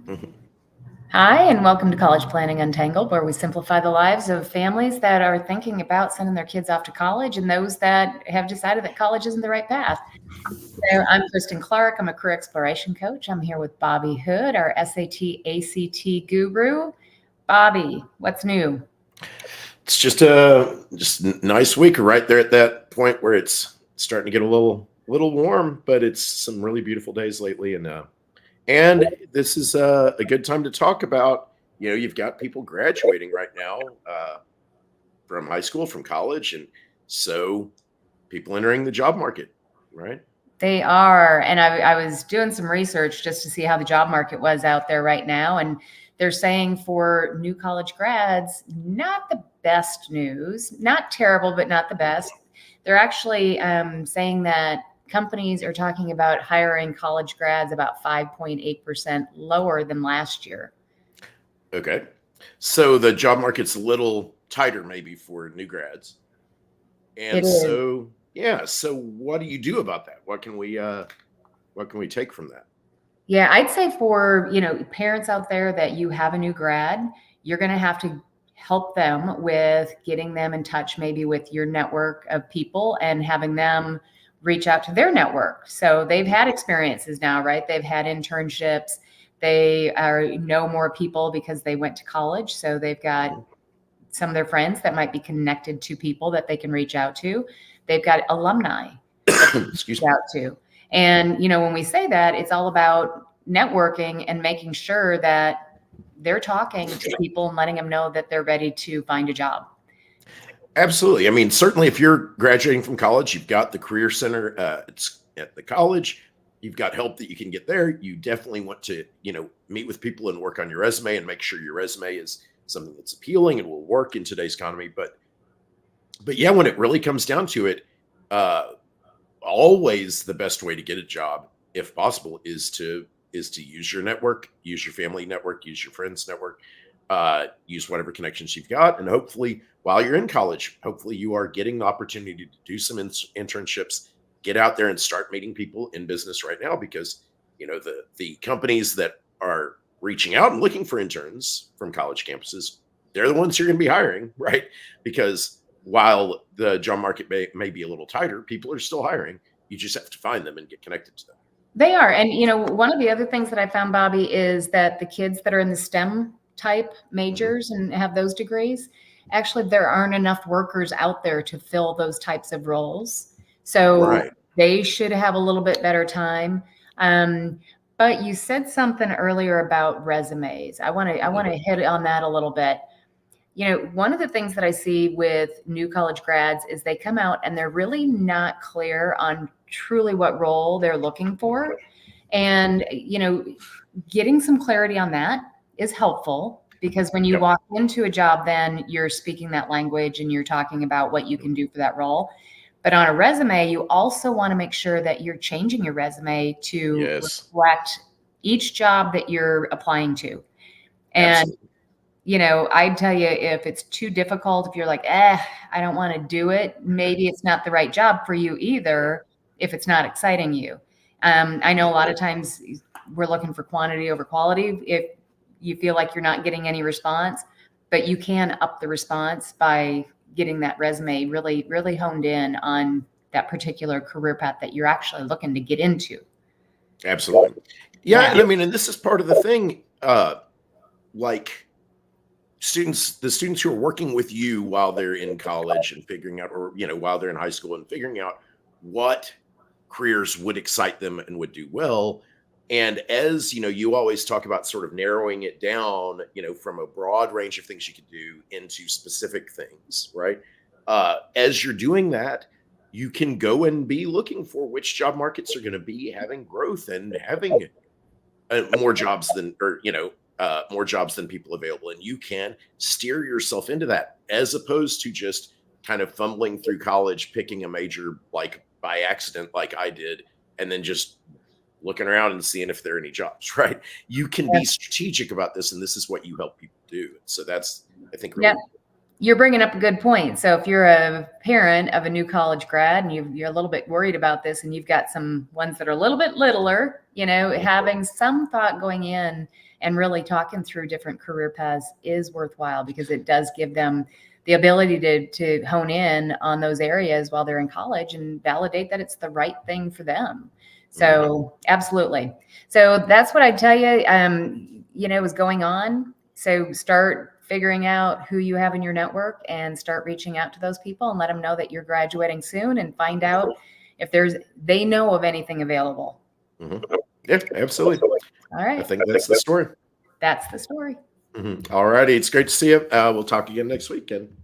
Mhm. Hi, and welcome to College Planning Untangled, where we simplify the lives of families that are thinking about sending their kids off to college and those that have decided that college isn't the right path. So I'm Kristin Clark. I'm a career exploration coach. I'm here with Bobby Hood, our SAT ACT guru. Bobby, what's new? It's just a nice week right there at that point where it's starting to get a little warm, but it's some really beautiful days lately, and this is a good time to talk about. You've got people graduating right now from high school, from college, and so people entering the job market, right? They are. And I was doing some research just to see how the job market was out there right now. And they're saying for new college grads, not the best news, not terrible, but not the best. They're actually saying that companies are talking about hiring college grads about 5.8% lower than last year. Okay, so the job market's a little tighter maybe for new grads. It And is. so, yeah, so what do you do about that? What can we take from that? Yeah, I'd say for, parents out there that you have a new grad, you're going to have to help them with getting them in touch maybe with your network of people and having them reach out to their network. So they've had experiences now, right? They've had internships. They know more people because they went to college. So they've got some of their friends that might be connected to people that they can reach out to. They've got alumni that they can Excuse reach me. out to. And, when we say that, it's all about networking and making sure that they're talking to people and letting them know that they're ready to find a job. Absolutely. I mean, certainly if you're graduating from college, you've got the career center. It's at the college. You've got help that you can get there. You definitely want to, meet with people and work on your resume and make sure your resume is something that's appealing and will work in today's economy. But yeah, when it really comes down to it, uh, always the best way to get a job, if possible, is to use your network, use your family network, use your friends network, use whatever connections you've got, and hopefully, while you're in college, hopefully you are getting the opportunity to do some internships, get out there and start meeting people in business right now, because the companies that are reaching out and looking for interns from college campuses, they're the ones you're going to be hiring, right? Because while the job market may be a little tighter, people are still hiring. You just have to find them and get connected to them. They are. And, one of the other things that I found, Bobby, is that the kids that are in the STEM type Mhm. majors and have those degrees, actually, there aren't enough workers out there to fill those types of roles. So Right. they should have a little bit better time. Um, but you said something earlier about resumes. I want Mhm. to hit on that a little bit. One of the things that I see with new college grads is they come out and they're really not clear on truly what role they're looking for. And, getting some clarity on that is helpful because when you Yep. walk into a job, then you're speaking that language and you're talking about what you Mhm. can do for that role. But on a resume, you also want to make sure that you're changing your resume to Yes. reflect each job that you're applying to. And Absolutely. I'd tell you if it's too difficult, if you're like, I don't want to do it, maybe it's not the right job for you Right. either if it's not exciting you. I know a lot of times we're looking for quantity over quality if you feel like you're not getting any response, but you can up the response by getting that resume really, really honed in on that particular career path that you're actually looking to get into. Absolutely. Yeah, Yeah. and I mean, and this is part of the thing. Like the students who are working with you while they're in college and figuring out, or while they're in high school and figuring out what careers would excite them and would do well. And as you always talk about sort of narrowing it down, from a broad range of things you could do into specific things, right? As you're doing that, you can go and be looking for which job markets are going to be having growth and having more jobs than, or more jobs than people available, and you can steer yourself into that, as opposed to just kind of fumbling through college, picking a major like by accident, like I did, and then just looking around and seeing if there are any jobs. Right? You can be strategic about this, and this is what you help people do. So that's, I think, really Yeah. important. you're bringing up a good point. So if you're a parent of a new college grad and you're a little bit worried about this, and you've got some ones that are a little bit littler, having some thought going in and really talking through different career paths is worthwhile, because it does give them the ability to hone in on those areas while they're in college and validate that it's the right thing for them. So absolutely. So that's what I tell you, is going on. So start figuring out who you have in your network and start reaching out to those people and let them know that you're graduating soon, and find out if they know of anything available. Yeah, absolutely. All right. I think that's the story. That's the story. All righty. It's great to see you. We'll talk again next weekend.